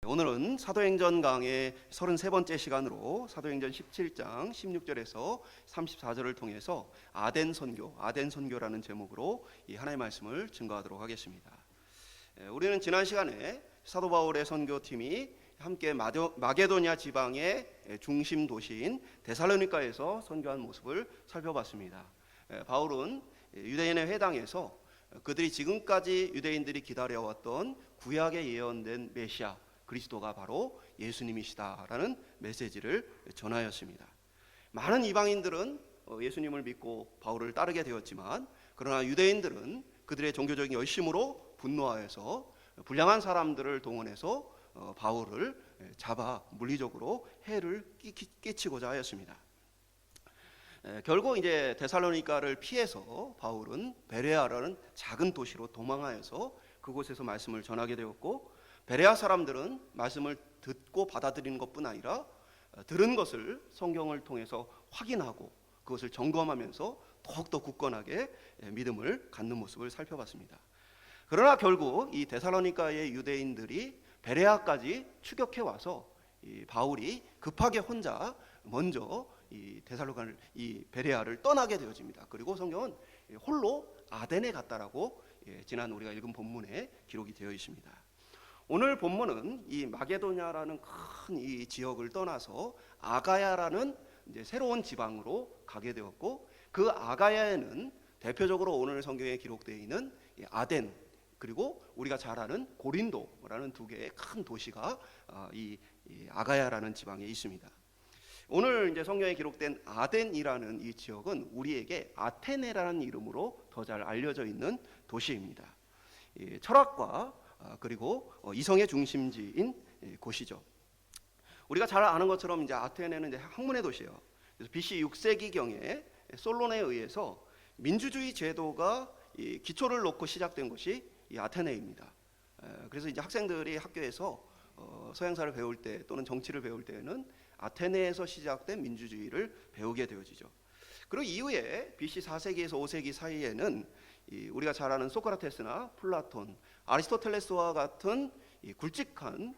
오늘은 사도행전 강의 33번째 시간으로 사도행전 17장 16절에서 34절을 통해서 아덴 선교라는 제목으로 이 하나님의 말씀을 증거하도록 하겠습니다. 우리는 지난 시간에 사도 바울의 선교팀이 함께 마게도냐 지방의 중심 도시인 데살로니가에서 선교한 모습을 살펴봤습니다. 바울은 유대인의 회당에서 그들이 지금까지 유대인들이 기다려왔던 구약에 예언된 메시아 그리스도가 바로 예수님이시다라는 메시지를 전하였습니다. 많은 이방인들은 예수님을 믿고 바울을 따르게 되었지만, 그러나 유대인들은 그들의 종교적인 열심으로 분노하여서 불량한 사람들을 동원해서 바울을 잡아 물리적으로 해를 끼치고자 하였습니다. 결국 이제 데살로니가를 피해서 바울은 베레아라는 작은 도시로 도망하여서 그곳에서 말씀을 전하게 되었고, 베레아 사람들은 말씀을 듣고 받아들이는 것뿐 아니라 들은 것을 성경을 통해서 확인하고 그것을 점검하면서 더욱더 굳건하게 믿음을 갖는 모습을 살펴봤습니다. 그러나 결국 이 데살로니가의 유대인들이 베레아까지 추격해 와서 이 바울이 급하게 혼자 먼저 이 베레아를 떠나게 되어집니다. 그리고 성경은 홀로 아덴에 갔다라고 지난 우리가 읽은 본문에 기록이 되어 있습니다. 오늘 본문은 이 마게도냐라는 큰 이 지역을 떠나서 아가야라는 이제 새로운 지방으로 가게 되었고, 그 아가야에는 대표적으로 오늘 성경에 기록되어 있는 아덴, 그리고 우리가 잘 아는 고린도라는 두 개의 큰 도시가 이 아가야라는 지방에 있습니다. 오늘 이제 성경에 기록된 아덴이라는 이 지역은 우리에게 아테네라는 이름으로 더 잘 알려져 있는 도시입니다. 철학과 그리고 이성의 중심지인 곳이죠. 우리가 잘 아는 것처럼 이제 아테네는 이제 학문의 도시예요. 그래서 BC 6세기경에 솔론에 의해서 민주주의 제도가 기초를 놓고 시작된 것이 이 아테네입니다. 그래서 이제 학생들이 학교에서 서양사를 배울 때 또는 정치를 배울 때는 아테네에서 시작된 민주주의를 배우게 되어지죠. 그리고 이후에 BC 4세기에서 5세기 사이에는 우리가 잘 아는 소크라테스나 플라톤, 아리스토텔레스와 같은 굵직한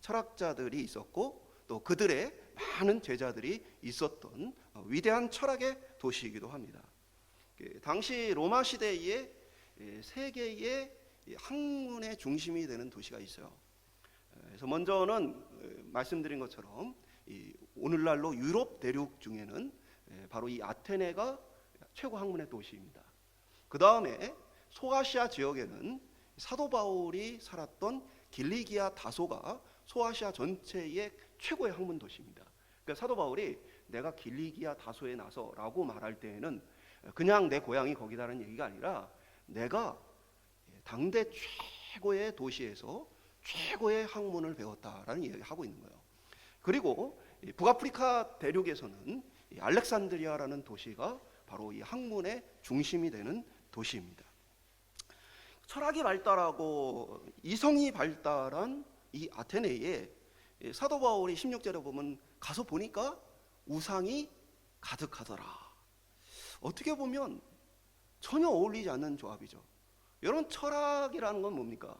철학자들이 있었고, 또 그들의 많은 제자들이 있었던 위대한 철학의 도시이기도 합니다. 당시 로마 시대에 세계의 학문의 중심이 되는 도시가 있어요. 그래서 먼저는 말씀드린 것처럼 오늘날로 유럽 대륙 중에는 바로 이 아테네가 최고 학문의 도시입니다. 그 다음에 소아시아 지역에는 사도 바울이 살았던 길리기아 다소가 소아시아 전체의 최고의 학문 도시입니다. 그러니까 사도 바울이 내가 길리기아 다소에 나서라고 말할 때에는 그냥 내 고향이 거기다는 얘기가 아니라 내가 당대 최고의 도시에서 최고의 학문을 배웠다라는 얘기를 하고 있는 거예요. 그리고 북아프리카 대륙에서는 알렉산드리아라는 도시가 바로 이 학문의 중심이 되는 도시입니다. 철학이 발달하고 이성이 발달한 이 아테네에 사도 바울이 16절에 보면 가서 보니까 우상이 가득하더라. 어떻게 보면 전혀 어울리지 않는 조합이죠. 여러분, 철학이라는 건 뭡니까?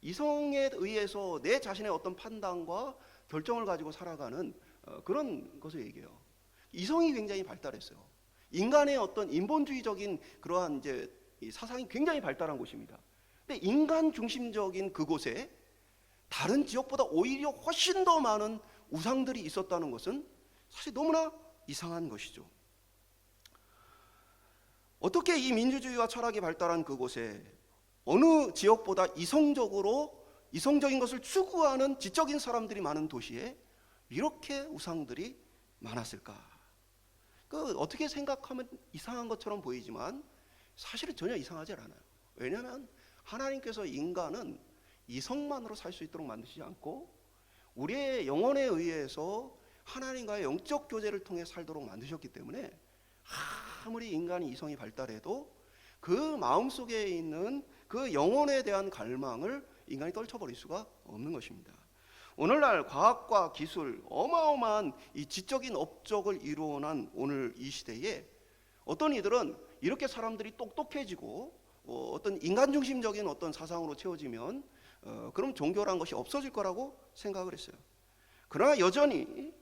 이성에 의해서 내 자신의 어떤 판단과 결정을 가지고 살아가는 그런 것을 얘기해요. 이성이 굉장히 발달했어요. 인간의 어떤 인본주의적인 그러한 이제 사상이 굉장히 발달한 곳입니다. 근데 인간 중심적인 그곳에 다른 지역보다 오히려 훨씬 더 많은 우상들이 있었다는 것은 사실 너무나 이상한 것이죠. 어떻게 이 민주주의와 철학이 발달한 그곳에 어느 지역보다 이성적인 것을 추구하는 지적인 사람들이 많은 도시에 이렇게 우상들이 많았을까? 어떻게 생각하면 이상한 것처럼 보이지만 사실은 전혀 이상하지 않아요. 왜냐하면 하나님께서 인간은 이성만으로 살 수 있도록 만드시지 않고 우리의 영혼에 의해서 하나님과의 영적 교제를 통해 살도록 만드셨기 때문에 아무리 인간이 이성이 발달해도 그 마음속에 있는 그 영혼에 대한 갈망을 인간이 떨쳐버릴 수가 없는 것입니다. 오늘날 과학과 기술, 어마어마한 이 지적인 업적을 이루어난 오늘 이 시대에 어떤 이들은 이렇게 사람들이 똑똑해지고 어떤 인간 중심적인 어떤 사상으로 채워지면 그럼 종교란 것이 없어질 거라고 생각을 했어요. 그러나 여전히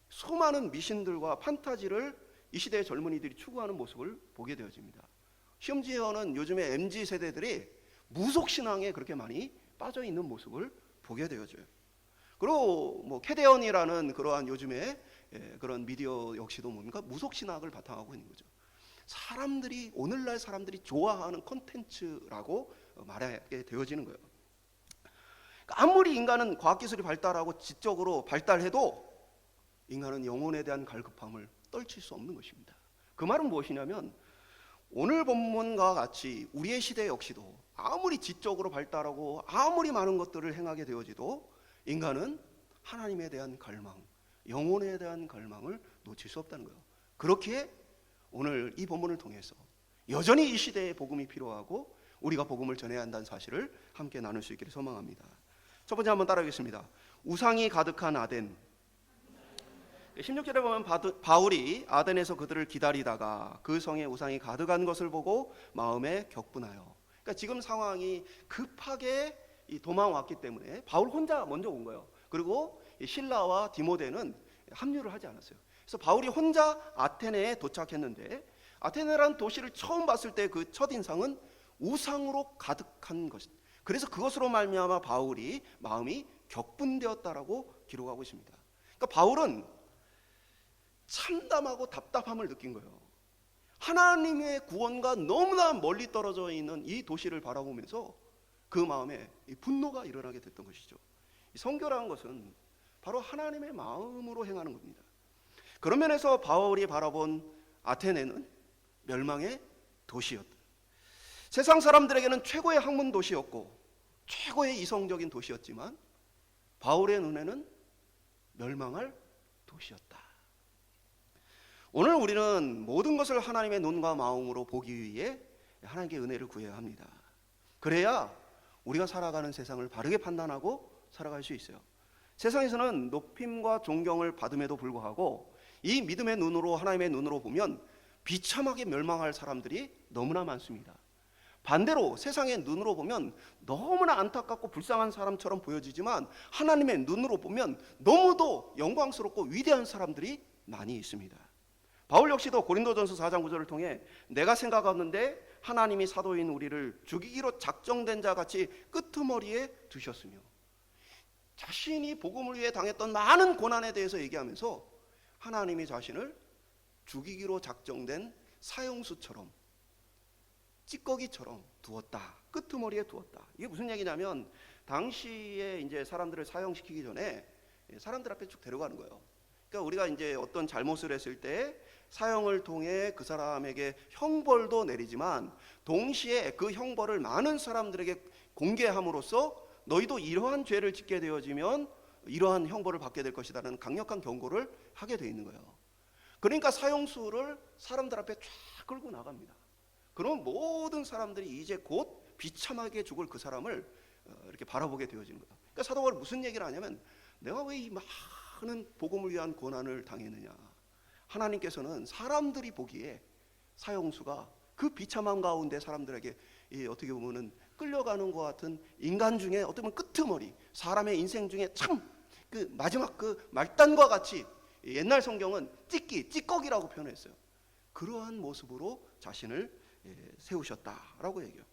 수많은 미신들과 판타지를 이 시대의 젊은이들이 추구하는 모습을 보게 되어집니다. 심지어는 요즘에 MZ 세대들이 무속신앙에 그렇게 많이 빠져 있는 모습을 보게 되어져요. 그리고 뭐 캐대언이라는 그러한 요즘에 그런 미디어 역시도 뭡니까? 무속신학을 바탕하고 있는 거죠. 사람들이 오늘날 사람들이 좋아하는 콘텐츠라고 말하게 되어지는 거예요. 그러니까 아무리 인간은 과학기술이 발달하고 지적으로 발달해도 인간은 영혼에 대한 갈급함을 떨칠 수 없는 것입니다. 그 말은 무엇이냐면 오늘 본문과 같이 우리의 시대 역시도 아무리 지적으로 발달하고 아무리 많은 것들을 행하게 되어지도 인간은 하나님에 대한 갈망, 영혼에 대한 갈망을 놓칠 수 없다는 거예요. 그렇기에 오늘 이 본문을 통해서 여전히 이 시대에 복음이 필요하고 우리가 복음을 전해야 한다는 사실을 함께 나눌 수 있기를 소망합니다. 첫 번째 한번 따라하겠습니다. 우상이 가득한 아덴. 16절에 보면 바울이 아덴에서 그들을 기다리다가 그 성에 우상이 가득한 것을 보고 마음에 격분하여. 그러니까 지금 상황이 급하게 도망 왔기 때문에 바울 혼자 먼저 온 거예요. 그리고 실라와 디모데는 합류를 하지 않았어요. 그래서 바울이 혼자 아테네에 도착했는데 아테네라는 도시를 처음 봤을 때 그 첫인상은 우상으로 가득한 것. 그래서 그것으로 말미암아 바울이 마음이 격분되었다라고 기록하고 있습니다. 그러니까 바울은 참담하고 답답함을 느낀 거예요. 하나님의 구원과 너무나 멀리 떨어져 있는 이 도시를 바라보면서 그 마음에 분노가 일어나게 됐던 것이죠. 선교라는 것은 바로 하나님의 마음으로 행하는 겁니다. 그런 면에서 바울이 바라본 아테네는 멸망의 도시였다. 세상 사람들에게는 최고의 학문 도시였고 최고의 이성적인 도시였지만 바울의 눈에는 멸망할 도시였다. 오늘 우리는 모든 것을 하나님의 눈과 마음으로 보기 위해 하나님께 은혜를 구해야 합니다. 그래야 우리가 살아가는 세상을 바르게 판단하고 살아갈 수 있어요. 세상에서는 높임과 존경을 받음에도 불구하고 이 믿음의 눈으로 하나님의 눈으로 보면 비참하게 멸망할 사람들이 너무나 많습니다. 반대로 세상의 눈으로 보면 너무나 안타깝고 불쌍한 사람처럼 보여지지만 하나님의 눈으로 보면 너무도 영광스럽고 위대한 사람들이 많이 있습니다. 바울 역시도 고린도전서 4장 9절을 통해 내가 생각하는데 하나님이 사도인 우리를 죽이기로 작정된 자 같이 끄트머리에 두셨으며 자신이 복음을 위해 당했던 많은 고난에 대해서 얘기하면서 하나님이 자신을 죽이기로 작정된 사형수처럼 찌꺼기처럼 두었다. 끄트머리에 두었다. 이게 무슨 얘기냐면 당시에 이제 사람들을 사형시키기 전에 사람들 앞에 쭉 데려가는 거예요. 그러니까 우리가 이제 어떤 잘못을 했을 때 사형을 통해 그 사람에게 형벌도 내리지만 동시에 그 형벌을 많은 사람들에게 공개함으로써 너희도 이러한 죄를 짓게 되어지면 이러한 형벌을 받게 될 것이라는 강력한 경고를 하게 되어 있는 거예요. 그러니까 사형수를 사람들 앞에 쫙 끌고 나갑니다. 그럼 모든 사람들이 이제 곧 비참하게 죽을 그 사람을 이렇게 바라보게 되어지는 거예요. 그러니까 사도 바울이 무슨 얘기를 하냐면 내가 왜 이 많은 복음을 위한 고난을 당했느냐. 하나님께서는 사람들이 보기에 사형수가 그 비참함 가운데 사람들에게 어떻게 보면은 끌려가는 것 같은 인간 중에 어떻게 보면 끄트머리, 사람의 인생 중에 참 그 마지막 그 말단과 같이 옛날 성경은 찌꺼기라고 표현했어요. 그러한 모습으로 자신을 세우셨다라고 얘기해요.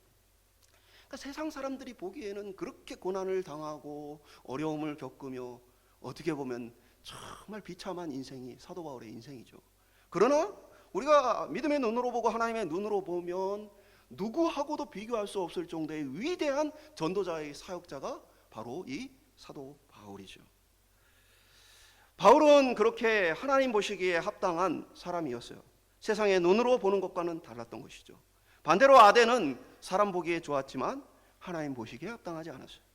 그러니까 세상 사람들이 보기에는 그렇게 고난을 당하고 어려움을 겪으며 어떻게 보면 정말 비참한 인생이 사도 바울의 인생이죠. 그러나 우리가 믿음의 눈으로 보고 하나님의 눈으로 보면 누구하고도 비교할 수 없을 정도의 위대한 전도자의 사역자가 바로 이 사도 바울이죠. 바울은 그렇게 하나님 보시기에 합당한 사람이었어요. 세상의 눈으로 보는 것과는 달랐던 것이죠. 반대로 아덴은 사람 보기에 좋았지만 하나님 보시기에 합당하지 않았어요.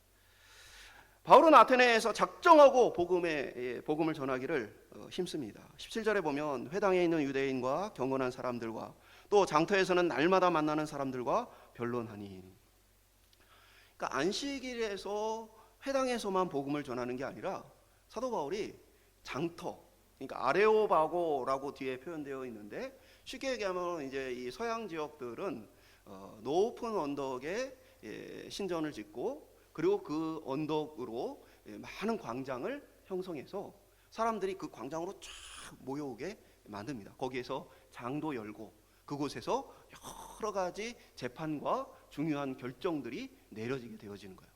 바울은 아테네에서 작정하고 복음을 전하기를 힘씁니다. 17절에 보면 회당에 있는 유대인과 경건한 사람들과 또 장터에서는 날마다 만나는 사람들과 변론하니. 그러니까 안식일에서 회당에서만 복음을 전하는 게 아니라 사도 바울이 장터, 그러니까 아레오바고라고 뒤에 표현되어 있는데 쉽게 얘기하면 이제 이 서양 지역들은 높은 언덕에 신전을 짓고 그리고 그 언덕으로 많은 광장을 형성해서 사람들이 그 광장으로 쫙 모여오게 만듭니다. 거기에서 장도 열고 그곳에서 여러 가지 재판과 중요한 결정들이 내려지게 되어지는 거예요.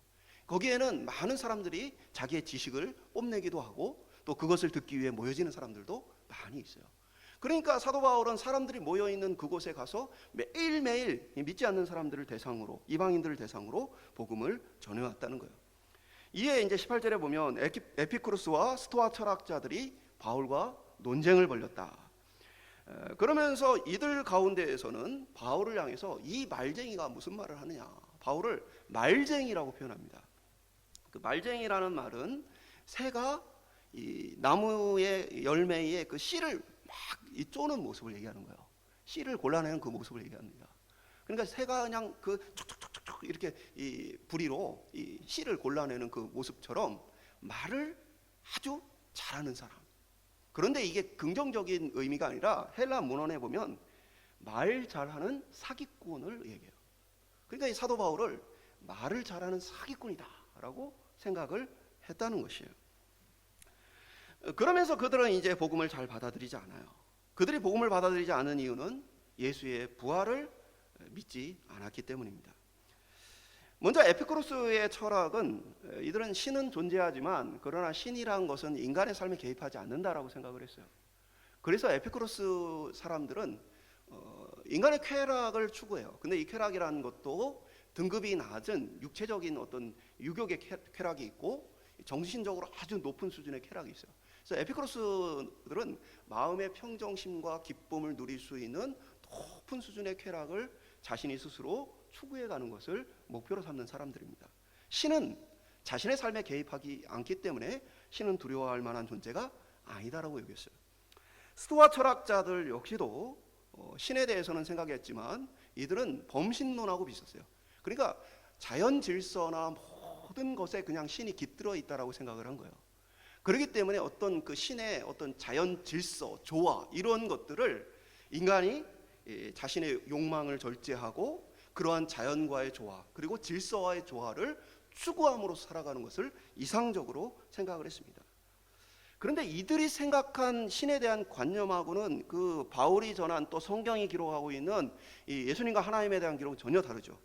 거기에는 많은 사람들이 자기의 지식을 뽐내기도 하고 또 그것을 듣기 위해 모여지는 사람들도 많이 있어요. 그러니까 사도 바울은 사람들이 모여있는 그곳에 가서 매일매일 믿지 않는 사람들을 대상으로, 이방인들을 대상으로 복음을 전해왔다는 거예요. 이에 이제 18절에 보면 에피쿠로스와 스토아 철학자들이 바울과 논쟁을 벌였다. 그러면서 이들 가운데에서는 바울을 향해서 이 말쟁이가 무슨 말을 하느냐, 바울을 말쟁이라고 표현합니다. 그 말쟁이라는 말은 새가 이 나무의 열매에 그 씨를 막 쪼는 모습을 얘기하는 거예요. 씨를 골라내는 그 모습을 얘기합니다. 그러니까 새가 그냥 그 촉촉촉촉 이렇게 이 부리로 이 씨를 골라내는 그 모습처럼 말을 아주 잘하는 사람. 그런데 이게 긍정적인 의미가 아니라 헬라 문헌에 보면 말 잘하는 사기꾼을 얘기해요. 그러니까 이 사도 바울을 말을 잘하는 사기꾼이다라고 생각을 했다는 것이에요. 그러면서 그들은 이제 복음을 잘 받아들이지 않아요. 그들이 복음을 받아들이지 않은 이유는 예수의 부활을 믿지 않았기 때문입니다. 먼저 에피쿠로스의 철학은 이들은 신은 존재하지만 그러나 신이란 것은 인간의 삶에 개입하지 않는다라고 생각을 했어요. 그래서 에피쿠로스 사람들은 인간의 쾌락을 추구해요. 근데 이 쾌락이라는 것도 등급이 낮은 육체적인 어떤 유격의 쾌락이 있고 정신적으로 아주 높은 수준의 쾌락이 있어요. 그래서 에피쿠로스들은 마음의 평정심과 기쁨을 누릴 수 있는 높은 수준의 쾌락을 자신이 스스로 추구해가는 것을 목표로 삼는 사람들입니다. 신은 자신의 삶에 개입하지 않기 때문에 신은 두려워할 만한 존재가 아니다라고 여겼어요. 스토아 철학자들 역시도 신에 대해서는 생각했지만 이들은 범신론하고 비슷했어요. 그러니까 자연 질서나 모든 것에 그냥 신이 깃들어 있다라고 생각을 한 거예요. 그렇기 때문에 어떤 그 신의 어떤 자연 질서, 조화 이런 것들을 인간이 자신의 욕망을 절제하고 그러한 자연과의 조화 그리고 질서와의 조화를 추구함으로 살아가는 것을 이상적으로 생각을 했습니다. 그런데 이들이 생각한 신에 대한 관념하고는 그 바울이 전한 또 성경이 기록하고 있는 이 예수님과 하나님에 대한 기록은 전혀 다르죠.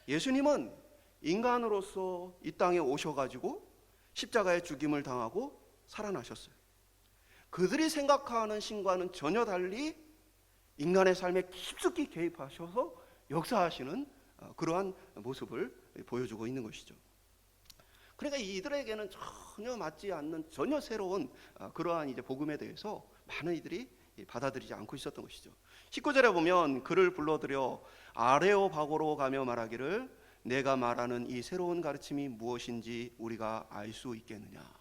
예수님은 인간으로서 이 땅에 오셔가지고 십자가의 죽임을 당하고 살아나셨어요. 그들이 생각하는 신과는 전혀 달리 인간의 삶에 깊숙이 개입하셔서 역사하시는 그러한 모습을 보여주고 있는 것이죠. 그러니까 이들에게는 전혀 맞지 않는 전혀 새로운 그러한 이제 복음에 대해서 많은 이들이 받아들이지 않고 있었던 것이죠. 19절에 보면 그를 불러들여 아레오바고로 가며 말하기를 내가 말하는 이 새로운 가르침이 무엇인지 우리가 알 수 있겠느냐.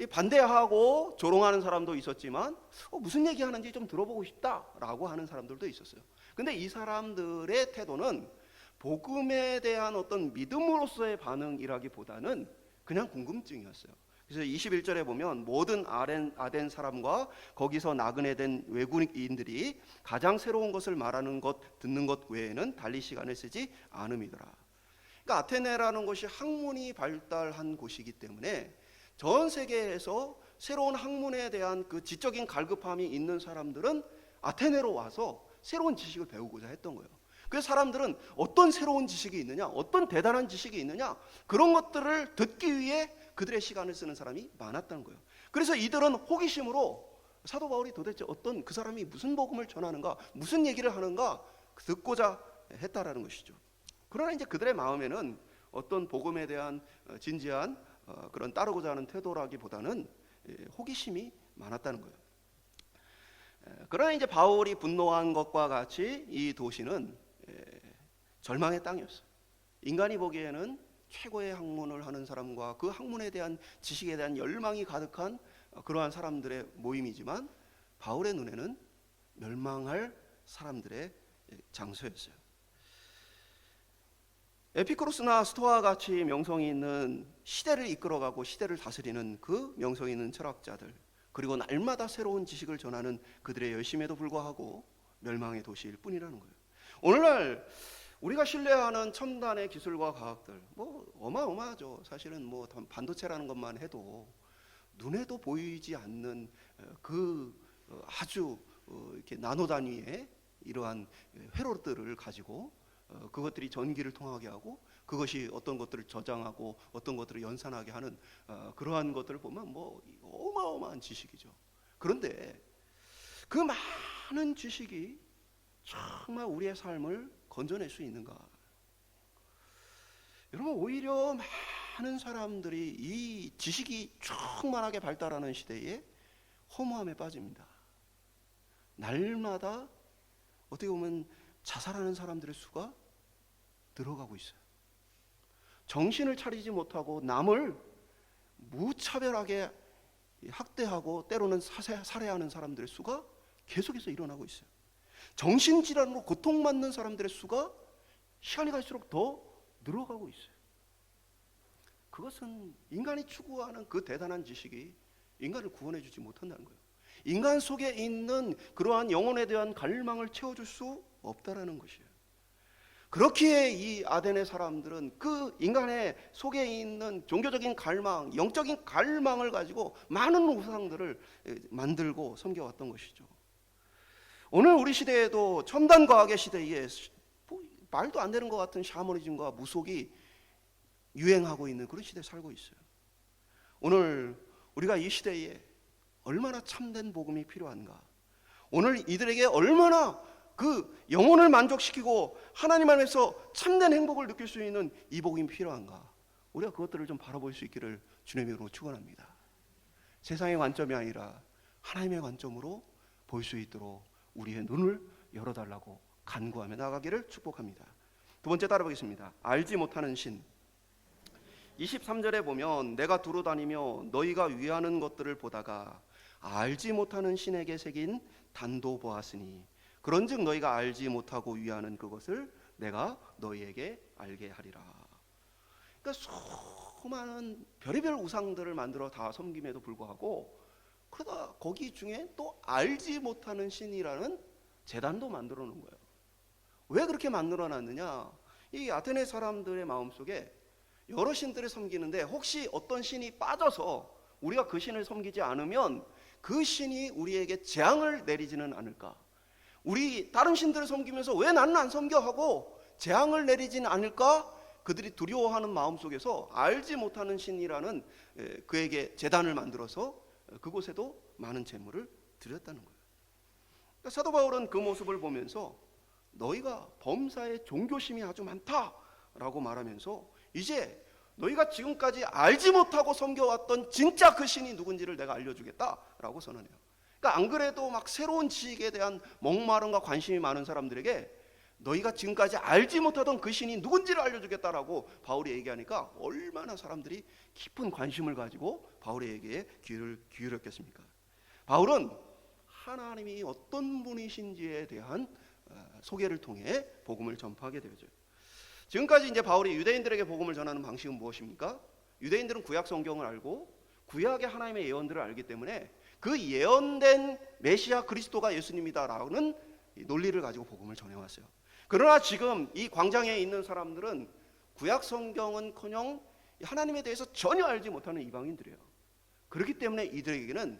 반대하고 조롱하는 사람도 있었지만 무슨 얘기하는지 좀 들어보고 싶다라고 하는 사람들도 있었어요. 근데 이 사람들의 태도는 복음에 대한 어떤 믿음으로서의 반응이라기보다는 그냥 궁금증이었어요. 그래서 21절에 보면 모든 아덴 사람과 거기서 나그네 된 외국인들이 가장 새로운 것을 말하는 것, 듣는 것 외에는 달리 시간을 쓰지 않음이더라. 그러니까 아테네라는 곳이 학문이 발달한 곳이기 때문에 전 세계에서 새로운 학문에 대한 그 지적인 갈급함이 있는 사람들은 아테네로 와서 새로운 지식을 배우고자 했던 거예요. 그래서 사람들은 어떤 새로운 지식이 있느냐, 어떤 대단한 지식이 있느냐, 그런 것들을 듣기 위해 그들의 시간을 쓰는 사람이 많았다는 거예요. 그래서 이들은 호기심으로 사도 바울이 도대체 어떤 그 사람이 무슨 복음을 전하는가, 무슨 얘기를 하는가 듣고자 했다라는 것이죠. 그러나 이제 그들의 마음에는 어떤 복음에 대한 진지한 그런 따르고자 하는 태도라기보다는 호기심이 많았다는 거예요. 그러나 이제 바울이 분노한 것과 같이 이 도시는 절망의 땅이었어요. 인간이 보기에는 최고의 학문을 하는 사람과 그 학문에 대한 지식에 대한 열망이 가득한 그러한 사람들의 모임이지만 바울의 눈에는 멸망할 사람들의 장소였어요. 에피쿠로스나 스토아 같이 명성이 있는 시대를 이끌어가고 시대를 다스리는 그 명성이 있는 철학자들, 그리고 날마다 새로운 지식을 전하는 그들의 열심에도 불구하고 멸망의 도시일 뿐이라는 거예요. 오늘날 우리가 신뢰하는 첨단의 기술과 과학들 뭐 어마어마하죠. 사실은 뭐 반도체라는 것만 해도 눈에도 보이지 않는 그 아주 이렇게 나노 단위의 이러한 회로들을 가지고 그것들이 전기를 통하게 하고 그것이 어떤 것들을 저장하고 어떤 것들을 연산하게 하는 그러한 것들을 보면 뭐 어마어마한 지식이죠. 그런데 그 많은 지식이 정말 우리의 삶을 건져낼 수 있는가? 여러분, 오히려 많은 사람들이 이 지식이 충만하게 발달하는 시대에 허무함에 빠집니다. 날마다 어떻게 보면 자살하는 사람들의 수가 늘어가고 있어요. 정신을 차리지 못하고 남을 무차별하게 학대하고 때로는 살해하는 사람들의 수가 계속해서 일어나고 있어요. 정신질환으로 고통받는 사람들의 수가 시간이 갈수록 더 늘어가고 있어요. 그것은 인간이 추구하는 그 대단한 지식이 인간을 구원해 주지 못한다는 거예요. 인간 속에 있는 그러한 영혼에 대한 갈망을 채워줄 수 없다라는 것이에요. 그렇기에 이 아덴의 사람들은 그 인간의 속에 있는 종교적인 갈망, 영적인 갈망을 가지고 많은 우상들을 만들고 섬겨왔던 것이죠. 오늘 우리 시대에도 첨단 과학의 시대에 말도 안 되는 것 같은 샤머니즘과 무속이 유행하고 있는 그런 시대에 살고 있어요. 오늘 우리가 이 시대에 얼마나 참된 복음이 필요한가? 오늘 이들에게 얼마나 그 영혼을 만족시키고 하나님 안에서 참된 행복을 느낄 수 있는 이 복음이 필요한가? 우리가 그것들을 좀 바라볼 수 있기를 주님으로 축원합니다. 세상의 관점이 아니라 하나님의 관점으로 볼 수 있도록 우리의 눈을 열어달라고 간구하며 나아가기를 축복합니다. 두 번째 따라보겠습니다. 알지 못하는 신. 23절에 보면 내가 두루 다니며 너희가 위하는 것들을 보다가 알지 못하는 신에게 새긴 단도 보았으니 그런즉 너희가 알지 못하고 위하는 그것을 내가 너희에게 알게 하리라. 그러니까 수많은 별의별 우상들을 만들어 다 섬김에도 불구하고 그러다 거기 중에 또 알지 못하는 신이라는 제단도 만들어 놓은 거예요. 왜 그렇게 만들어 놨느냐? 이 아테네 사람들의 마음속에 여러 신들을 섬기는데 혹시 어떤 신이 빠져서 우리가 그 신을 섬기지 않으면 그 신이 우리에게 재앙을 내리지는 않을까? 우리 다른 신들을 섬기면서 왜 나는 안 섬겨 하고 재앙을 내리지는 않을까? 그들이 두려워하는 마음속에서 알지 못하는 신이라는 그에게 제단을 만들어서 그곳에도 많은 재물을 드렸다는 거예요. 그러니까 사도 바울은 그 모습을 보면서 너희가 범사에 종교심이 아주 많다라고 말하면서 이제 너희가 지금까지 알지 못하고 섬겨왔던 진짜 그 신이 누군지를 내가 알려주겠다라고 선언해요. 그러니까 안 그래도 막 새로운 지식에 대한 목마름과 관심이 많은 사람들에게 너희가 지금까지 알지 못하던 그 신이 누군지를 알려주겠다라고 바울이 얘기하니까 얼마나 사람들이 깊은 관심을 가지고 바울의 얘기에 귀를 기울였겠습니까? 바울은 하나님이 어떤 분이신지에 대한 소개를 통해 복음을 전파하게 되죠. 지금까지 이제 바울이 유대인들에게 복음을 전하는 방식은 무엇입니까? 유대인들은 구약 성경을 알고 구약의 하나님의 예언들을 알기 때문에 그 예언된 메시아 그리스도가 예수님이다라는 논리를 가지고 복음을 전해왔어요. 그러나 지금 이 광장에 있는 사람들은 구약 성경은커녕 하나님에 대해서 전혀 알지 못하는 이방인들이에요. 그렇기 때문에 이들에게는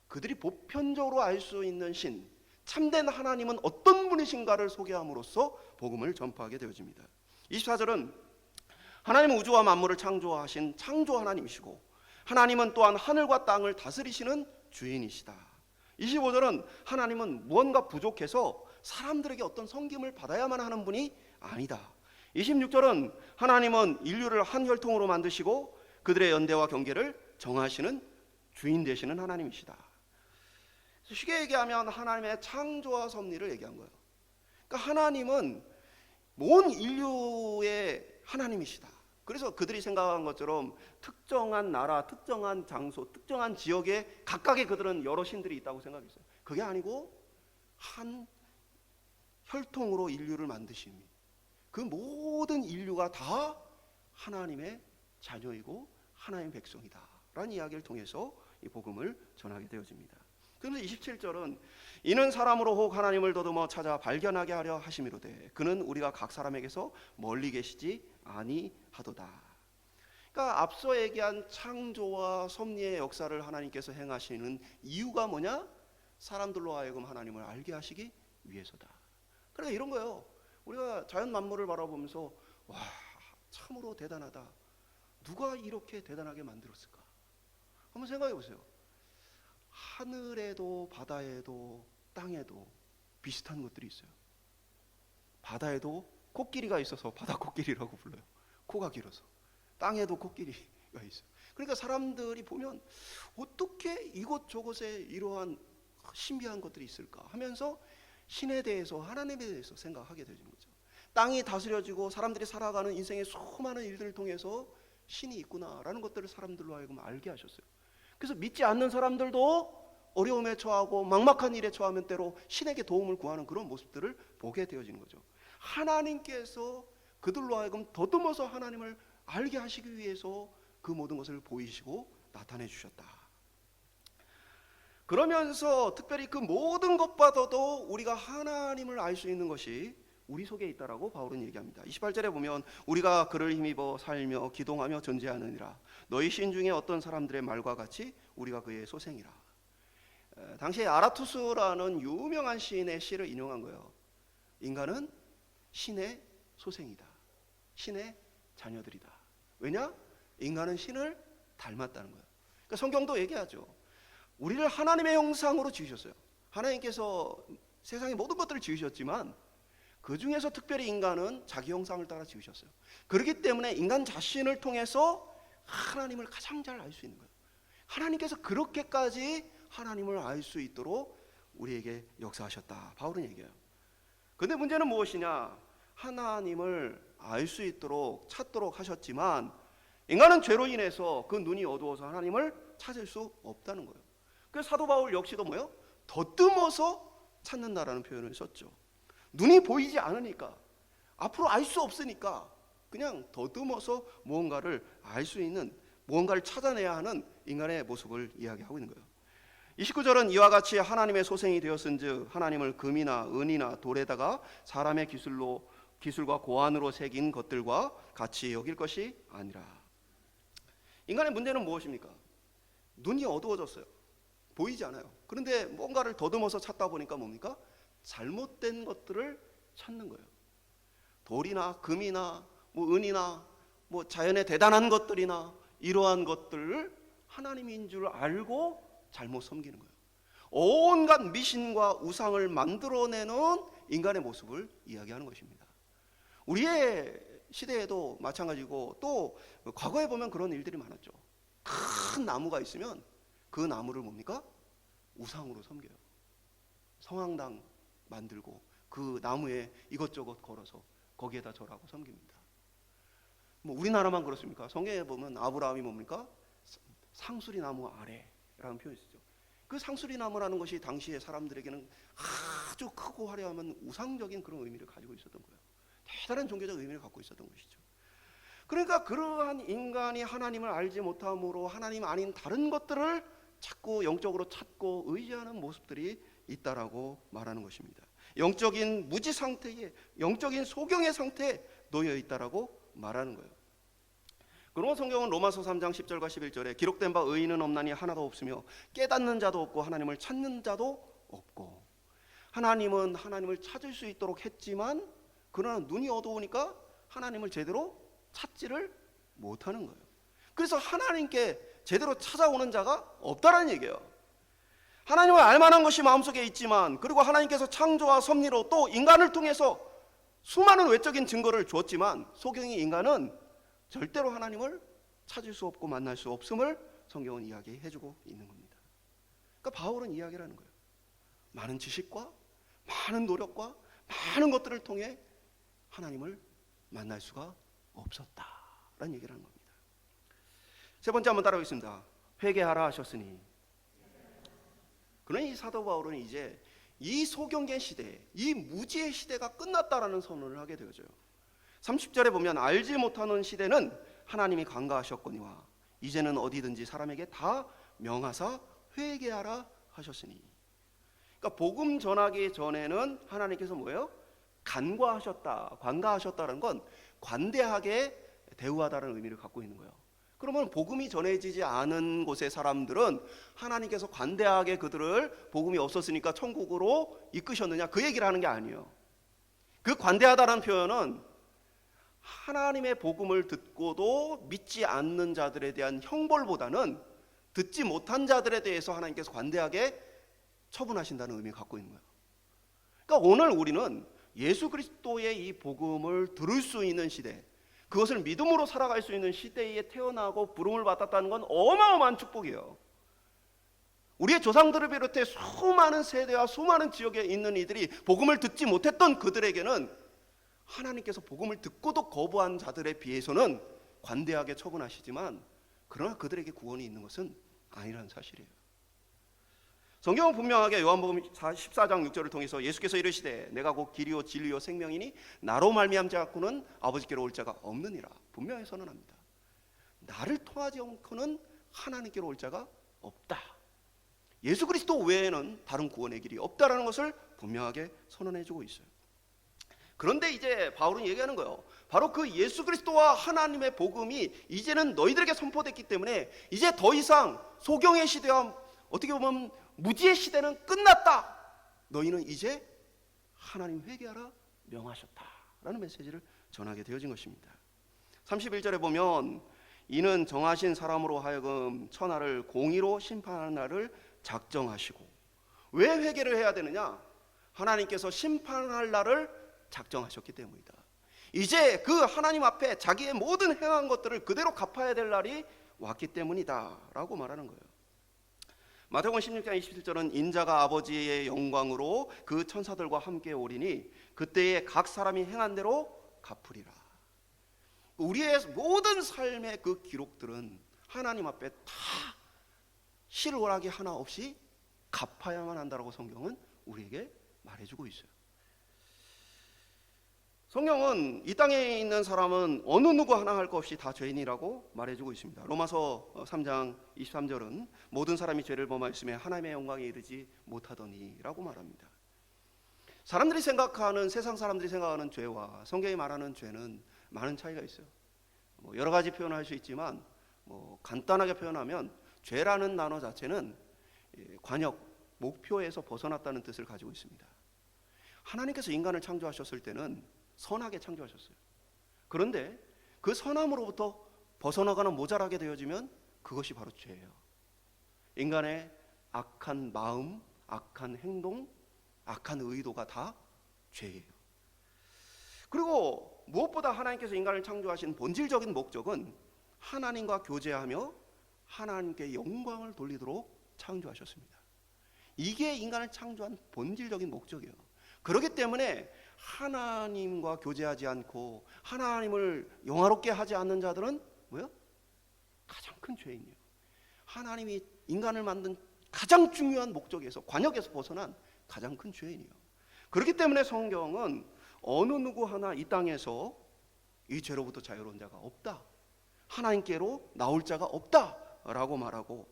그들이 보편적으로 알 수 있는 신, 참된 하나님은 어떤 분이신가를 소개함으로써 복음을 전파하게 되어집니다. 24절은 하나님은 우주와 만물을 창조하신 창조 하나님이시고 하나님은 또한 하늘과 땅을 다스리시는 주인이시다. 25절은 하나님은 무언가 부족해서 사람들에게 어떤 섬김을 받아야만 하는 분이 아니다. 26절은 하나님은 인류를 한 혈통으로 만드시고 그들의 연대와 경계를 정하시는 주인 되시는 하나님이시다. 쉽게 얘기하면 하나님의 창조와 섭리를 얘기한 거예요. 그러니까 하나님은 온 인류의 하나님이시다. 그래서 그들이 생각한 것처럼 특정한 나라, 특정한 장소, 특정한 지역에 각각의 그들은 여러 신들이 있다고 생각했어요. 그게 아니고 한 혈통으로 인류를 만드심이 그 모든 인류가 다 하나님의 자녀이고 하나님의 백성이다 라는 이야기를 통해서 이 복음을 전하게 되어집니다. 그런데 27절은 이는 사람으로 혹 하나님을 더듬어 찾아 발견하게 하려 하심이로되 그는 우리가 각 사람에게서 멀리 계시지 아니하도다. 그러니까 앞서 얘기한 창조와 섭리의 역사를 하나님께서 행하시는 이유가 뭐냐? 사람들로 하여금 하나님을 알게 하시기 위해서다. 그러니까 이런 거예요. 우리가 자연 만물을 바라보면서 와, 참으로 대단하다. 누가 이렇게 대단하게 만들었을까? 한번 생각해 보세요. 하늘에도 바다에도 땅에도 비슷한 것들이 있어요. 바다에도 코끼리가 있어서 바다 코끼리라고 불러요. 코가 길어서. 땅에도 코끼리가 있어요. 그러니까 사람들이 보면 어떻게 이곳저곳에 이러한 신비한 것들이 있을까 하면서 신에 대해서, 하나님에 대해서 생각하게 되는 거죠. 땅이 다스려지고 사람들이 살아가는 인생의 수많은 일들을 통해서 신이 있구나라는 것들을 사람들로 하여금 알게 하셨어요. 그래서 믿지 않는 사람들도 어려움에 처하고 막막한 일에 처하면 때로 신에게 도움을 구하는 그런 모습들을 보게 되어지는 거죠. 하나님께서 그들로 하여금 더듬어서 하나님을 알게 하시기 위해서 그 모든 것을 보이시고 나타내 주셨다. 그러면서 특별히 그 모든 것보다도 우리가 하나님을 알 수 있는 것이 우리 속에 있다라고 바울은 얘기합니다. 28절에 보면 우리가 그를 힘입어 살며 기동하며 존재하느니라. 너희 신 중에 어떤 사람들의 말과 같이 우리가 그의 소생이라. 당시에 아라투스라는 유명한 시인의 시를 인용한 거예요. 인간은 신의 소생이다. 신의 자녀들이다. 왜냐? 인간은 신을 닮았다는 거예요. 그러니까 성경도 얘기하죠. 우리를 하나님의 형상으로 지으셨어요. 하나님께서 세상의 모든 것들을 지으셨지만 그 중에서 특별히 인간은 자기 형상을 따라 지으셨어요. 그렇기 때문에 인간 자신을 통해서 하나님을 가장 잘 알 수 있는 거예요. 하나님께서 그렇게까지 하나님을 알 수 있도록 우리에게 역사하셨다. 바울은 얘기해요. 그런데 문제는 무엇이냐? 하나님을 알 수 있도록 찾도록 하셨지만 인간은 죄로 인해서 그 눈이 어두워서 하나님을 찾을 수 없다는 거예요. 그래서 사도 바울 역시도 뭐예요? 더듬어서 찾는다라는 표현을 썼죠. 눈이 보이지 않으니까, 앞으로 알 수 없으니까 그냥 더듬어서 무언가를 알 수 있는, 무언가를 찾아내야 하는 인간의 모습을 이야기하고 있는 거예요. 29절은 이와 같이 하나님의 소생이 되었은즉 하나님을 금이나 은이나 돌에다가 사람의 기술과 고안으로 새긴 것들과 같이 여길 것이 아니라. 인간의 문제는 무엇입니까? 눈이 어두워졌어요. 보이지 않아요. 그런데 뭔가를 더듬어서 찾다 보니까 뭡니까? 잘못된 것들을 찾는 거예요. 돌이나 금이나 은이나 자연의 대단한 것들이나 이러한 것들을 하나님인 줄 알고 잘못 섬기는 거예요. 온갖 미신과 우상을 만들어내는 인간의 모습을 이야기하는 것입니다. 우리의 시대에도 마찬가지고 또 과거에 보면 그런 일들이 많았죠. 큰 나무가 있으면 그 나무를 뭡니까? 우상으로 섬겨요. 성황당 만들고 그 나무에 이것저것 걸어서 거기에다 절하고 섬깁니다. 우리나라만 그렇습니까? 성경에 보면 아브라함이 뭡니까? 상수리 나무 아래라는 표현이 쓰죠. 그 상수리 나무라는 것이 당시의 사람들에게는 아주 크고 화려하면 우상적인 그런 의미를 가지고 있었던 거예요. 대단한 종교적 의미를 갖고 있었던 것이죠. 그러니까 그러한 인간이 하나님을 알지 못함으로 하나님 아닌 다른 것들을 자꾸 영적으로 찾고 의지하는 모습들이 있다라고 말하는 것입니다. 영적인 무지 상태에, 영적인 소경의 상태에 놓여 있다라고 말하는 거예요. 그러나 성경은 로마서 3장 10절과 11절에 기록된 바 의인은 없나니 하나도 없으며 깨닫는 자도 없고 하나님을 찾는 자도 없고. 하나님은 하나님을 찾을 수 있도록 했지만 그러나 눈이 어두우니까 하나님을 제대로 찾지를 못하는 거예요. 그래서 하나님께 제대로 찾아오는 자가 없다라는 얘기예요. 하나님을 알만한 것이 마음속에 있지만, 그리고 하나님께서 창조와 섭리로 또 인간을 통해서 수많은 외적인 증거를 주었지만 소경이 인간은 절대로 하나님을 찾을 수 없고 만날 수 없음을 성경은 이야기해주고 있는 겁니다. 그러니까 바울은 이야기를 하는 거예요. 많은 지식과 많은 노력과 많은 것들을 통해 하나님을 만날 수가 없었다라는 얘기를 하는 겁니다. 세 번째 한번 따라하겠습니다. 회개하라 하셨으니. 그러나 이 사도 바울은 이제 이 소경계 시대, 이 무지의 시대가 끝났다라는 선언을 하게 되어져요. 30절에 보면 알지 못하는 시대는 하나님이 간과하셨거니와 이제는 어디든지 사람에게 다 명하사 회개하라 하셨으니. 그러니까 복음 전하기 전에는 하나님께서 뭐예요? 관가하셨다는 건 관대하게 대우하다는 의미를 갖고 있는 거예요. 그러면 복음이 전해지지 않은 곳의 사람들은 하나님께서 관대하게 그들을 복음이 없었으니까 천국으로 이끄셨느냐, 그 얘기를 하는 게 아니에요. 그 관대하다는 표현은 하나님의 복음을 듣고도 믿지 않는 자들에 대한 형벌보다는 듣지 못한 자들에 대해서 하나님께서 관대하게 처분하신다는 의미를 갖고 있는 거예요. 그러니까 오늘 우리는 예수 그리스도의 이 복음을 들을 수 있는 시대, 그것을 믿음으로 살아갈 수 있는 시대에 태어나고 부름을 받았다는 건 어마어마한 축복이에요. 우리의 조상들을 비롯해 수많은 세대와 수많은 지역에 있는 이들이 복음을 듣지 못했던 그들에게는 하나님께서 복음을 듣고도 거부한 자들에 비해서는 관대하게 처분하시지만, 그러나 그들에게 구원이 있는 것은 아니라는 사실이에요. 성경은 분명하게 요한복음 14장 6절을 통해서 예수께서 이르시되 내가 곧 길이요 진리요 생명이니 나로 말미암지 않고는 아버지께로 올 자가 없느니라 분명히 선언합니다. 나를 통하지 않고는 하나님께로 올 자가 없다. 예수 그리스도 외에는 다른 구원의 길이 없다라는 것을 분명하게 선언해주고 있어요. 그런데 이제 바울은 얘기하는 거예요. 바로 그 예수 그리스도와 하나님의 복음이 이제는 너희들에게 선포됐기 때문에 이제 더 이상 소경의 시대와 어떻게 보면 무지의 시대는 끝났다. 너희는 이제 하나님 회개하라 명하셨다라는 메시지를 전하게 되어진 것입니다. 31절에 보면 이는 정하신 사람으로 하여금 천하를 공의로 심판하는 날을 작정하시고, 왜 회개를 해야 되느냐? 하나님께서 심판할 날을 작정하셨기 때문이다. 이제 그 하나님 앞에 자기의 모든 행한 것들을 그대로 갚아야 될 날이 왔기 때문이다 라고 말하는 거예요. 마태복음 16장 27절은 인자가 아버지의 영광으로 그 천사들과 함께 오리니 그때에 각 사람이 행한 대로 갚으리라. 우리의 모든 삶의 그 기록들은 하나님 앞에 다 실오라기 하나 없이 갚아야만 한다라고 성경은 우리에게 말해주고 있어요. 성경은 이 땅에 있는 사람은 어느 누구 하나 할 것 없이 다 죄인이라고 말해주고 있습니다. 로마서 3장 23절은 모든 사람이 죄를 범하였으며 하나님의 영광에 이르지 못하더니 라고 말합니다. 사람들이 생각하는, 세상 사람들이 생각하는 죄와 성경이 말하는 죄는 많은 차이가 있어요. 여러 가지 표현을 할 수 있지만 간단하게 표현하면 죄라는 단어 자체는 관역, 목표에서 벗어났다는 뜻을 가지고 있습니다. 하나님께서 인간을 창조하셨을 때는 선하게 창조하셨어요. 그런데 그 선함으로부터 벗어나거나 모자라게 되어지면 그것이 바로 죄예요. 인간의 악한 마음, 악한 행동, 악한 의도가 다 죄예요. 그리고 무엇보다 하나님께서 인간을 창조하신 본질적인 목적은 하나님과 교제하며 하나님께 영광을 돌리도록 창조하셨습니다. 이게 인간을 창조한 본질적인 목적이에요. 그렇기 때문에 하나님과 교제하지 않고 하나님을 영화롭게 하지 않는 자들은 뭐요? 가장 큰 죄인이에요. 하나님이 인간을 만든 가장 중요한 목적에서, 관역에서 벗어난 가장 큰 죄인이에요. 그렇기 때문에 성경은 어느 누구 하나 이 땅에서 이 죄로부터 자유로운 자가 없다, 하나님께로 나올 자가 없다라고 말하고,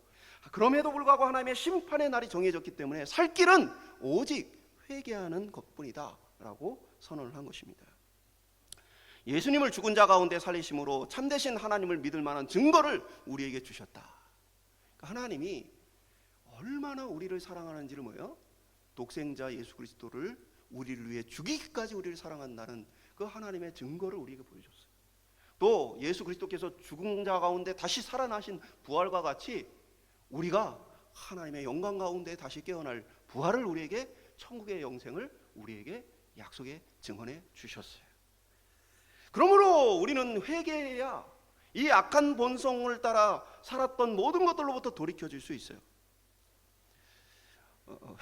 그럼에도 불구하고 하나님의 심판의 날이 정해졌기 때문에 살 길은 오직 회개하는 것뿐이다 라고 선언을 한 것입니다. 예수님을 죽은 자 가운데 살리심으로 참되신 하나님을 믿을 만한 증거를 우리에게 주셨다. 그러니까 하나님이 얼마나 우리를 사랑하는지를 뭐예요? 독생자 예수 그리스도를 우리를 위해 죽이기까지 우리를 사랑한다는 그 하나님의 증거를 우리에게 보여줬어요. 또 예수 그리스도께서 죽은 자 가운데 다시 살아나신 부활과 같이 우리가 하나님의 영광 가운데 다시 깨어날 부활을 우리에게, 천국의 영생을 우리에게 약속에 증언해 주셨어요. 그러므로 우리는 회개해야 이 악한 본성을 따라 살았던 모든 것들로부터 돌이켜질 수 있어요.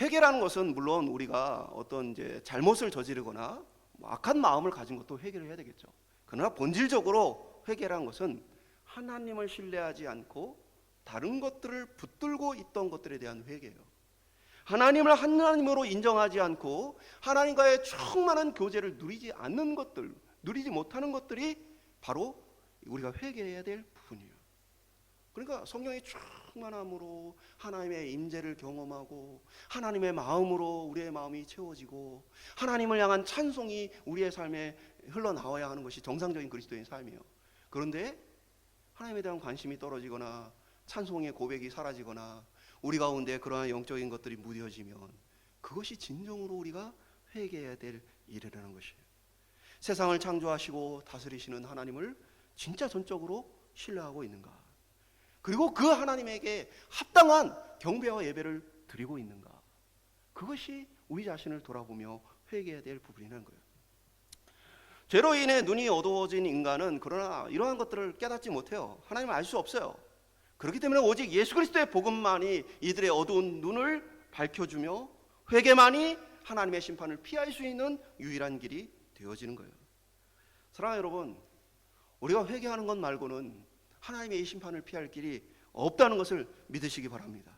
회개라는 것은 물론 우리가 어떤 이제 잘못을 저지르거나 악한 마음을 가진 것도 회개를 해야 되겠죠. 그러나 본질적으로 회개라는 것은 하나님을 신뢰하지 않고 다른 것들을 붙들고 있던 것들에 대한 회개예요. 하나님을 하나님으로 인정하지 않고 하나님과의 충만한 교제를 누리지 않는 것들, 누리지 못하는 것들이 바로 우리가 회개해야 될 부분이에요. 그러니까 성령의 충만함으로 하나님의 임재를 경험하고 하나님의 마음으로 우리의 마음이 채워지고 하나님을 향한 찬송이 우리의 삶에 흘러나와야 하는 것이 정상적인 그리스도인 삶이에요. 그런데 하나님에 대한 관심이 떨어지거나 찬송의 고백이 사라지거나 우리 가운데 그러한 영적인 것들이 무뎌지면 그것이 진정으로 우리가 회개해야 될 일이라는 것이에요. 세상을 창조하시고 다스리시는 하나님을 진짜 전적으로 신뢰하고 있는가? 그리고 그 하나님에게 합당한 경배와 예배를 드리고 있는가? 그것이 우리 자신을 돌아보며 회개해야 될 부분이라는 거예요. 죄로 인해 눈이 어두워진 인간은 그러나 이러한 것들을 깨닫지 못해요. 하나님을 알 수 없어요. 그렇기 때문에 오직 예수 그리스도의 복음만이 이들의 어두운 눈을 밝혀주며 회개만이 하나님의 심판을 피할 수 있는 유일한 길이 되어지는 거예요. 사랑하는 여러분, 우리가 회개하는 것 말고는 하나님의 이 심판을 피할 길이 없다는 것을 믿으시기 바랍니다.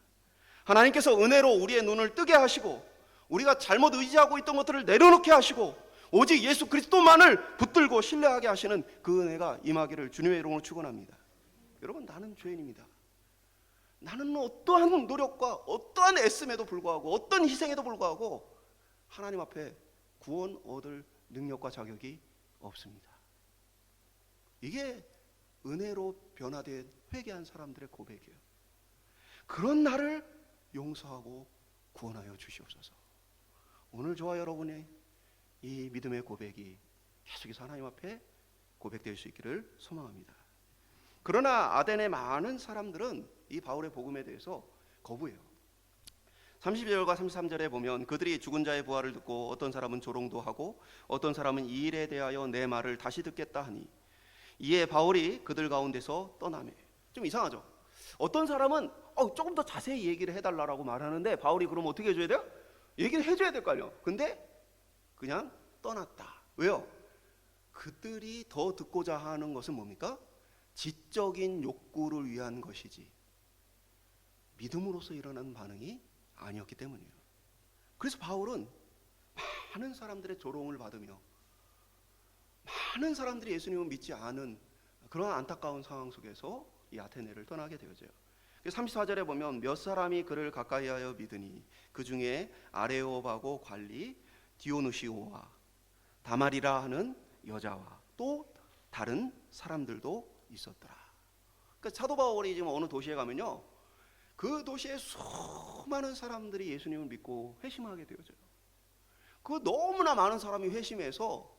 하나님께서 은혜로 우리의 눈을 뜨게 하시고 우리가 잘못 의지하고 있던 것들을 내려놓게 하시고 오직 예수 그리스도만을 붙들고 신뢰하게 하시는 그 은혜가 임하기를 주님의 이름으로 축원합니다. 여러분, 나는 죄인입니다. 나는 어떠한 노력과 어떠한 애씀에도 불구하고 어떤 희생에도 불구하고 하나님 앞에 구원 얻을 능력과 자격이 없습니다. 이게 은혜로 변화된 회개한 사람들의 고백이에요. 그런 나를 용서하고 구원하여 주시옵소서. 오늘 저와 여러분의 이 믿음의 고백이 계속해서 하나님 앞에 고백될 수 있기를 소망합니다. 그러나 아덴의 많은 사람들은 이 바울의 복음에 대해서 거부해요. 32절과 33절에 보면 그들이 죽은 자의 부활을 듣고 어떤 사람은 조롱도 하고 어떤 사람은 이 일에 대하여 내 말을 다시 듣겠다 하니 이에 바울이 그들 가운데서 떠나매. 좀 이상하죠? 어떤 사람은 조금 더 자세히 얘기를 해달라고 말하는데 바울이 그럼 어떻게 해줘야 돼요? 얘기를 해줘야 될 거 아니에요. 근데 그냥 떠났다. 왜요? 그들이 더 듣고자 하는 것은 뭡니까? 지적인 욕구를 위한 것이지 믿음으로서 일어나는 반응이 아니었기 때문이에요. 그래서 바울은 많은 사람들의 조롱을 받으며 많은 사람들이 예수님을 믿지 않은 그런 안타까운 상황 속에서 이 아테네를 떠나게 되어져요. 34절에 보면 몇 사람이 그를 가까이하여 믿으니 그 중에 아레오바고 관리 디오누시오와 다말이라 하는 여자와 또 다른 사람들도 있었더라. 그러니까 사도 바울이 지금 어느 도시에 가면요, 그 도시에 수많은 사람들이 예수님을 믿고 회심하게 되어져요. 그 너무나 많은 사람이 회심해서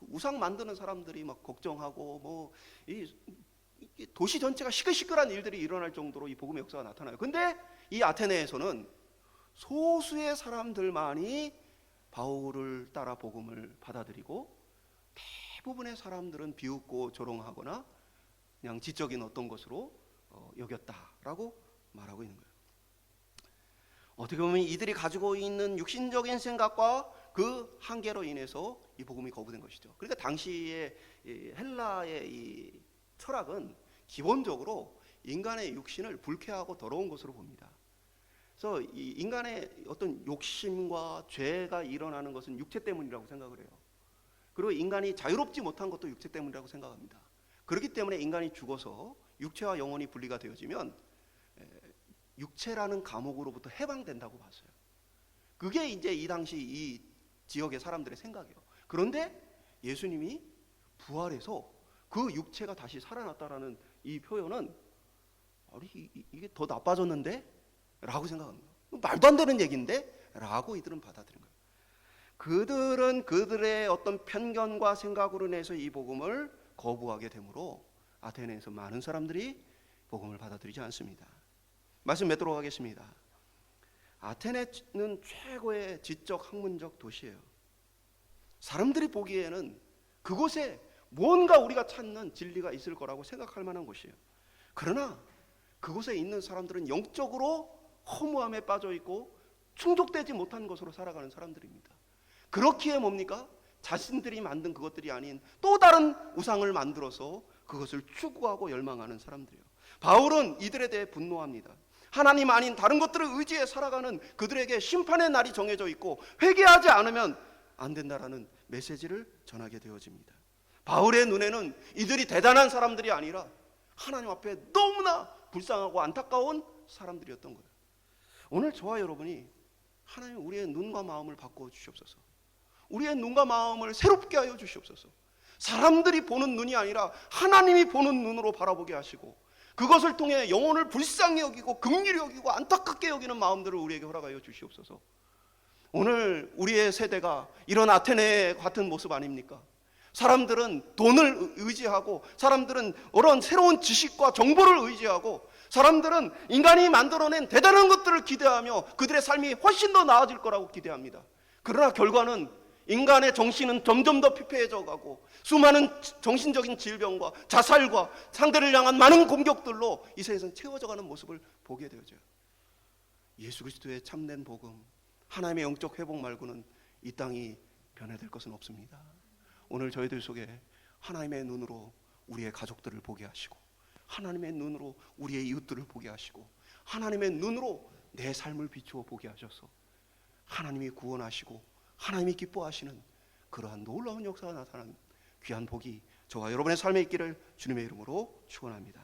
우상 만드는 사람들이 막 걱정하고 이 도시 전체가 시끌시끌한 일들이 일어날 정도로 이 복음의 역사가 나타나요. 근데 이 아테네에서는 소수의 사람들만이 바울을 따라 복음을 받아들이고 대부분의 사람들은 비웃고 조롱하거나 그냥 지적인 어떤 것으로 여겼다라고 말하고 있는 거예요. 어떻게 보면 이들이 가지고 있는 육신적인 생각과 그 한계로 인해서 이 복음이 거부된 것이죠. 그러니까 당시의 헬라의 이 철학은 기본적으로 인간의 육신을 불쾌하고 더러운 것으로 봅니다. 그래서 이 인간의 어떤 욕심과 죄가 일어나는 것은 육체 때문이라고 생각을 해요. 그리고 인간이 자유롭지 못한 것도 육체 때문이라고 생각합니다. 그렇기 때문에 인간이 죽어서 육체와 영혼이 분리가 되어지면 육체라는 감옥으로부터 해방된다고 봤어요. 그게 이제 이 당시 이 지역의 사람들의 생각이에요. 그런데 예수님이 부활해서 그 육체가 다시 살아났다라는 이 표현은 이게 더 나빠졌는데? 라고 생각합니다. 말도 안 되는 얘기인데? 라고 이들은 받아들인 거예요. 그들은 그들의 어떤 편견과 생각으로 인해서 이 복음을 거부하게 되므로 아테네에서 많은 사람들이 복음을 받아들이지 않습니다. 말씀 맺도록 하겠습니다. 아테네는 최고의 지적 학문적 도시예요. 사람들이 보기에는 그곳에 뭔가 우리가 찾는 진리가 있을 거라고 생각할 만한 곳이에요. 그러나 그곳에 있는 사람들은 영적으로 허무함에 빠져 있고 충족되지 못한 것으로 살아가는 사람들입니다. 그렇기에 뭡니까? 자신들이 만든 그것들이 아닌 또 다른 우상을 만들어서 그것을 추구하고 열망하는 사람들이에요. 바울은 이들에 대해 분노합니다. 하나님 아닌 다른 것들을 의지해 살아가는 그들에게 심판의 날이 정해져 있고 회개하지 않으면 안 된다라는 메시지를 전하게 되어집니다. 바울의 눈에는 이들이 대단한 사람들이 아니라 하나님 앞에 너무나 불쌍하고 안타까운 사람들이었던 거예요. 오늘 저와 여러분이 하나님 우리의 눈과 마음을 바꾸어 주시옵소서. 우리의 눈과 마음을 새롭게 하여 주시옵소서. 사람들이 보는 눈이 아니라 하나님이 보는 눈으로 바라보게 하시고, 그것을 통해 영혼을 불쌍히 여기고 긍휼히 여기고 안타깝게 여기는 마음들을 우리에게 허락하여 주시옵소서. 오늘 우리의 세대가 이런 아테네 같은 모습 아닙니까? 사람들은 돈을 의지하고, 사람들은 그런 새로운 지식과 정보를 의지하고, 사람들은 인간이 만들어낸 대단한 것들을 기대하며 그들의 삶이 훨씬 더 나아질 거라고 기대합니다. 그러나 결과는 인간의 정신은 점점 더 피폐해져 가고, 수많은 정신적인 질병과 자살과 상대를 향한 많은 공격들로 이 세상에서 채워져 가는 모습을 보게 되어져요. 예수 그리스도의 참된 복음, 하나님의 영적 회복 말고는 이 땅이 변화될 것은 없습니다. 오늘 저희들 속에 하나님의 눈으로 우리의 가족들을 보게 하시고, 하나님의 눈으로 우리의 이웃들을 보게 하시고, 하나님의 눈으로 내 삶을 비추어 보게 하셔서 하나님이 구원하시고 하나님이 기뻐하시는 그러한 놀라운 역사가 나타나는 귀한 복이 저와 여러분의 삶에 있기를 주님의 이름으로 축원합니다.